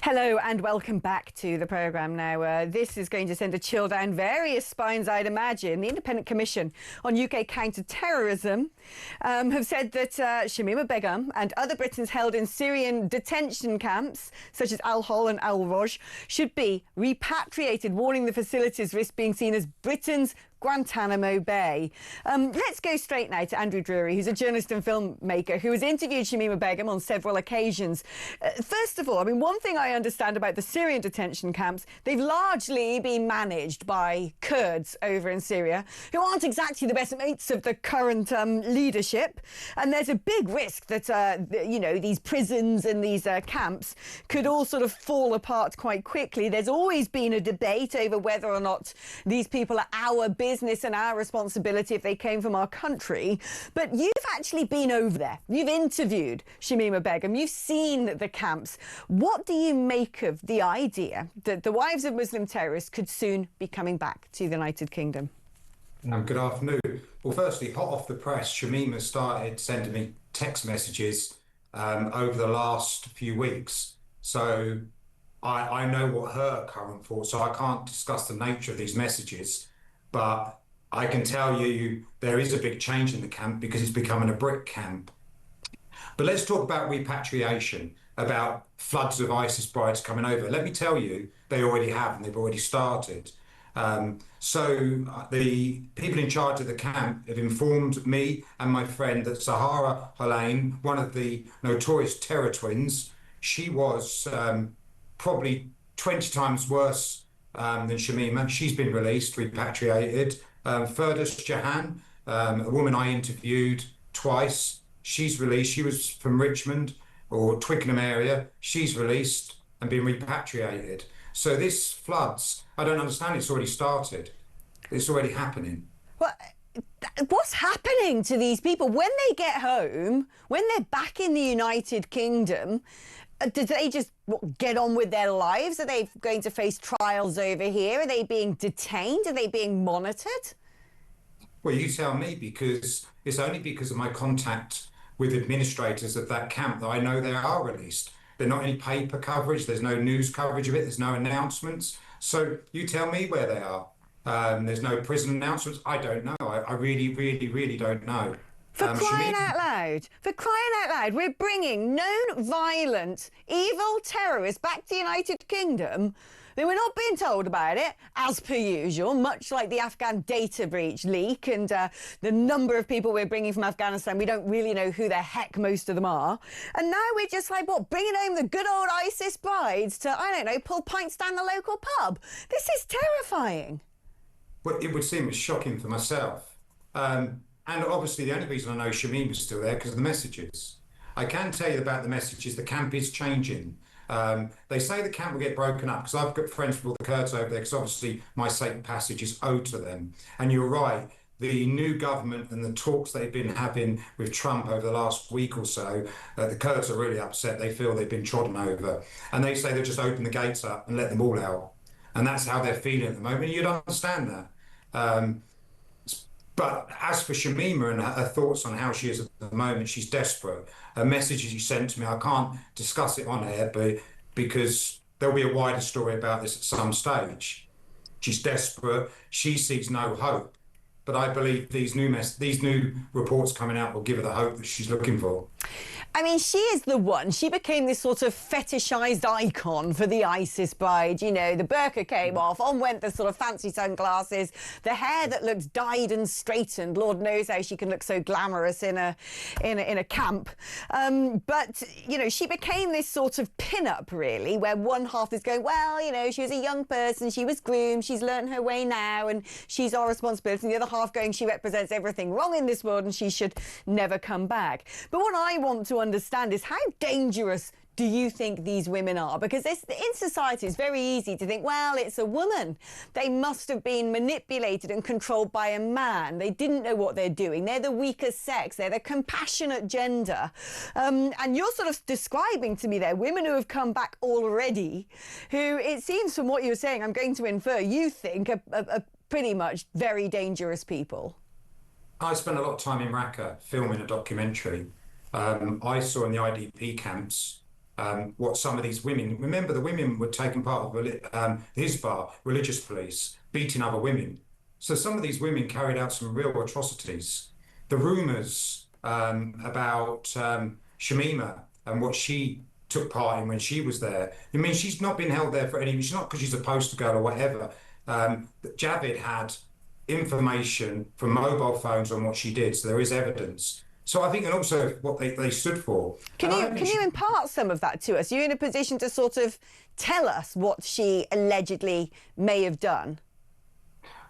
Hello and welcome back to the programme. Now, this is going to send a chill down various spines, I'd imagine. The Independent Commission on UK Counter-Terrorism have said that Shamima Begum and other Britons held in Syrian detention camps, such as Al-Hol and Al-Roj, should be repatriated, warning the facilities risk being seen as Britain's Guantanamo Bay. Let's go straight now to Andrew Drury, who's a journalist and filmmaker who has interviewed Shamima Begum on several occasions. First of all, I mean, one thing I understand about the Syrian detention camps, they've largely been managed by Kurds over in Syria, who aren't exactly the best mates of the current leadership. And there's a big risk that, you know, these prisons and these camps could all sort of fall apart quite quickly. There's always been a debate over whether or not these people are our business and our responsibility if they came from our country. But you've actually been over there. You've interviewed Shamima Begum. You've seen the camps. What do you make of the idea that the wives of Muslim terrorists could soon be coming back to the United Kingdom? Good afternoon. Well, firstly, hot off the press, Shamima started sending me text messages over the last few weeks. So I know what her current thoughts are. I can't discuss the nature of these messages, but I can tell you there is a big change in the camp because it's becoming a brick camp. But let's talk about repatriation, about floods of ISIS brides coming over. Let me tell you, they already have, and they've already started. So the people in charge of the camp have informed me and my friend that Sahara Holain, one of the notorious terror twins, she was probably 20 times worse than Shamima. She's been released, repatriated. Firdaus Jahan, a woman I interviewed twice, she's released. She was from Richmond or Twickenham area. She's released and been repatriated. So this floods, I don't understand. It's already started. It's already happening. Well, what's happening to these people when they get home, when they're back in the United Kingdom? Do they just get on with their lives? Are they going to face trials over here? Are they being detained? Are they being monitored? Well, you tell me, because it's only because of my contact with administrators at that camp that I know they are released. There's not any paper coverage. There's no news coverage of it. There's no announcements. So you tell me where they are. There's no prison announcements. I don't know. I really, really, really don't know. For crying out loud, we're bringing known violent, evil terrorists back to the United Kingdom. Then we're not being told about it, as per usual, much like the Afghan data breach leak and the number of people we're bringing from Afghanistan. We don't really know who the heck most of them are. And now we're just like, what, bringing home the good old ISIS brides to, I don't know, pull pints down the local pub. This is terrifying. Well, it would seem shocking for myself. And obviously, the only reason I know Shamima's still there because of the messages. I can tell you about the messages. The camp is changing. They say the camp will get broken up because I've got friends from all the Kurds over there because obviously my safe passage is owed to them. And you're right, the new government and the talks they've been having with Trump over the last week or so, the Kurds are really upset. They feel they've been trodden over. And they say they'll just open the gates up and let them all out. And that's how they're feeling at the moment. You'd understand that. But as for Shamima and her thoughts on how she is at the moment, she's desperate. Her messages she sent to me, I can't discuss it on air, but because there'll be a wider story about this at some stage. She's desperate. She sees no hope. But I believe these new reports coming out will give her the hope that she's looking for. I mean, she is the one. She became this sort of fetishized icon for the ISIS bride. You know, the burqa came off, on went the sort of fancy sunglasses, the hair that looks dyed and straightened. Lord knows how she can look so glamorous in a camp. But, you know, she became this sort of pin-up, really, where one half is going, well, you know, she was a young person, she was groomed, she's learned her way now, and she's our responsibility. And the other half going, she represents everything wrong in this world and she should never come back. But what I want to understand is, how dangerous do you think these women are? Because in society it's very easy to think, well, it's a woman. They must have been manipulated and controlled by a man. They didn't know what they're doing. They're the weaker sex. They're the compassionate gender. And you're sort of describing to me there women who have come back already, who it seems from what you're saying, I'm going to infer, you think are pretty much very dangerous people. I spent a lot of time in Raqqa filming a documentary. I saw in the IDP camps what some of these women, remember the women were taking part of Hizbah, religious police, beating other women. So some of these women carried out some real atrocities. The rumours about Shamima and what she took part in when she was there. I mean, she's not been held there for any, she's not because she's a poster girl or whatever. Javid had information from mobile phones on what she did, so there is evidence. So I think, and also what they stood for. Can you impart some of that to us? You're in a position to sort of tell us what she allegedly may have done.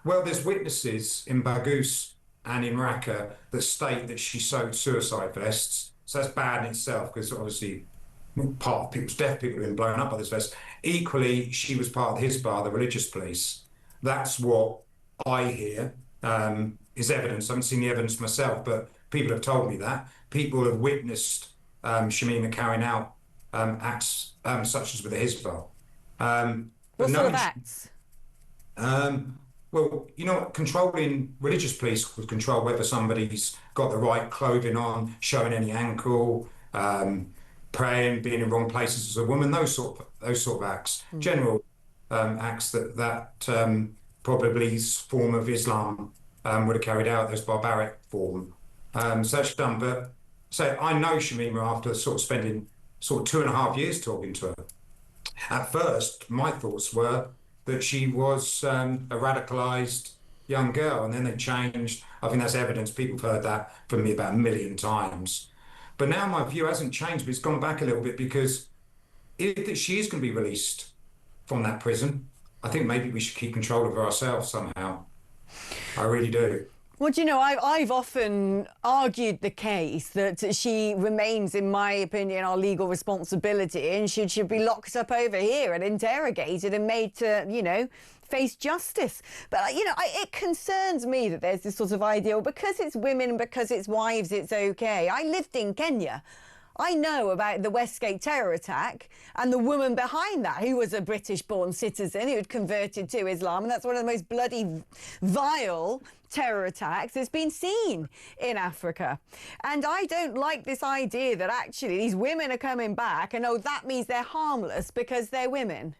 Well, there's witnesses in Baghouz and in Raqqa that state that she sewed suicide vests. So that's bad in itself, because obviously part of people's death, people have been blown up by this vest. Equally, she was part of Hizbah, the religious police. That's what I hear is evidence. I haven't seen the evidence myself, but people have told me that. People have witnessed Shamima carrying out acts such as with the Hizbah. What sort of acts? Well, you know, controlling religious police would control whether somebody's got the right clothing on, showing any ankle, praying, being in wrong places as a woman, those sort of acts, general acts that probably form of Islam would have carried out, those barbaric form. So that's done. But so I know Shamima after sort of spending sort of 2.5 years talking to her. At first, my thoughts were that she was a radicalised young girl, and then they changed. I think that's evidence. People have heard that from me about 1 million times. But now my view hasn't changed, but it's gone back a little bit, because if she is going to be released from that prison, I think maybe we should keep control of her ourselves somehow. I really do. Well, do you know, I've often argued the case that she remains, in my opinion, our legal responsibility, and should be locked up over here and interrogated and made to, you know, face justice. But, you know, it concerns me that there's this sort of ideal, because it's women, because it's wives, it's okay. I lived in Kenya. I know about the Westgate terror attack and the woman behind that, who was a British-born citizen who had converted to Islam, and that's one of the most bloody, vile terror attacks that's been seen in Africa. And I don't like this idea that actually these women are coming back and, oh, that means they're harmless because they're women.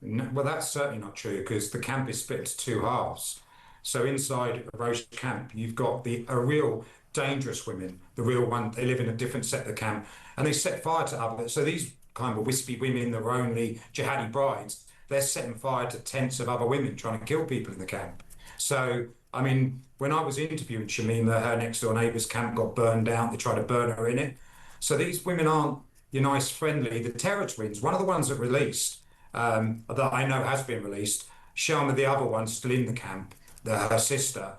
No, well, that's certainly not true, because the camp is split into two halves. So inside a Roche camp, you've got a real dangerous women, the real one, they live in a different set of the camp, and they set fire to others. So these kind of wispy women that are only jihadi brides, they're setting fire to tents of other women trying to kill people in the camp. So, I mean, when I was interviewing Shamima, her next door neighbour's camp got burned down. They tried to burn her in it. So these women aren't your nice, friendly. The terror twins, one of the ones that released, that I know has been released, Sharma, the other one, still in the camp, her sister.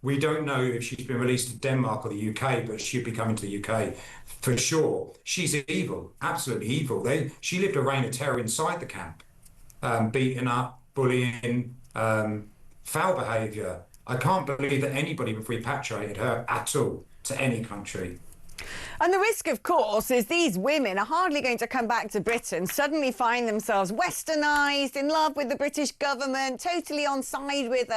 We don't know if she's been released to Denmark or the UK, but she'll be coming to the UK for sure. She's evil, absolutely evil. She lived a reign of terror inside the camp, beating up, bullying, foul behaviour. I can't believe that anybody would have repatriated her at all to any country. And the risk, of course, is these women are hardly going to come back to Britain, suddenly find themselves westernised, in love with the British government, totally on side with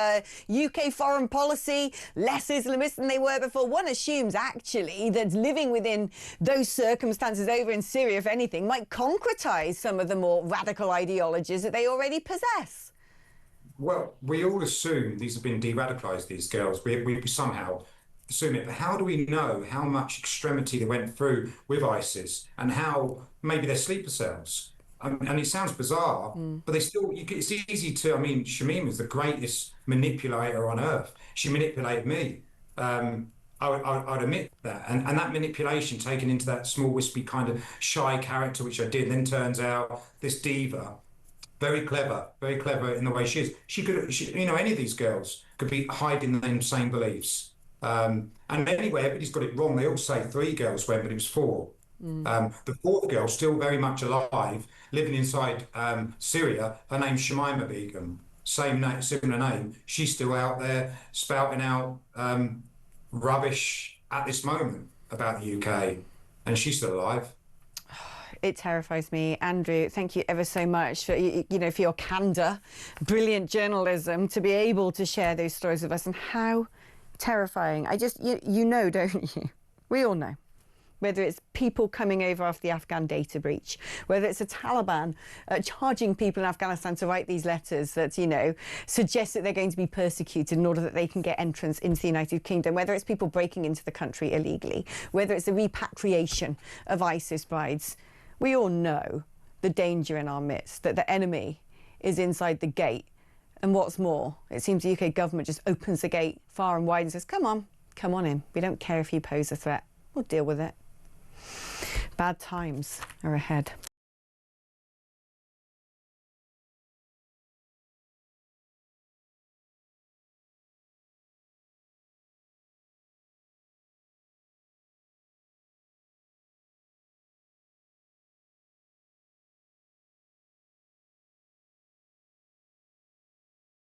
UK foreign policy, less Islamist than they were before. One assumes, actually, that living within those circumstances over in Syria, if anything, might concretise some of the more radical ideologies that they already possess. Well, we all assume these have been de-radicalised, these girls. We somehow assume it, but how do we know how much extremity they went through with ISIS and how maybe they're sleeper cells? And it sounds bizarre, but it's easy to, I mean, Shamima's the greatest manipulator on earth. She manipulated me. I'd admit that. And that manipulation taken into that small, wispy kind of shy character, which I did, and then turns out this diva, very clever in the way she is. She could, you know, any of these girls could be hiding the same beliefs. And anyway, everybody's got it wrong. They all say 3 girls went, but it was 4. The 4th girl, still very much alive, living inside Syria. Her name's Shamima Begum. Similar name. She's still out there spouting out rubbish at this moment about the UK, and she's still alive. It terrifies me. Andrew, thank you ever so much for, you know, for your candour, brilliant journalism, to be able to share those stories with us, and how terrifying. You know, don't you? We all know. whether it's people coming over after the Afghan data breach, whether it's the Taliban charging people in Afghanistan to write these letters that, you know, suggest that they're going to be persecuted in order that they can get entrance into the United Kingdom, whether it's people breaking into the country illegally, whether it's the repatriation of ISIS brides, we all know the danger in our midst, that the enemy is inside the gate. And what's more, it seems the UK government just opens the gate far and wide and says, come on in. We don't care if you pose a threat. We'll deal with it. Bad times are ahead.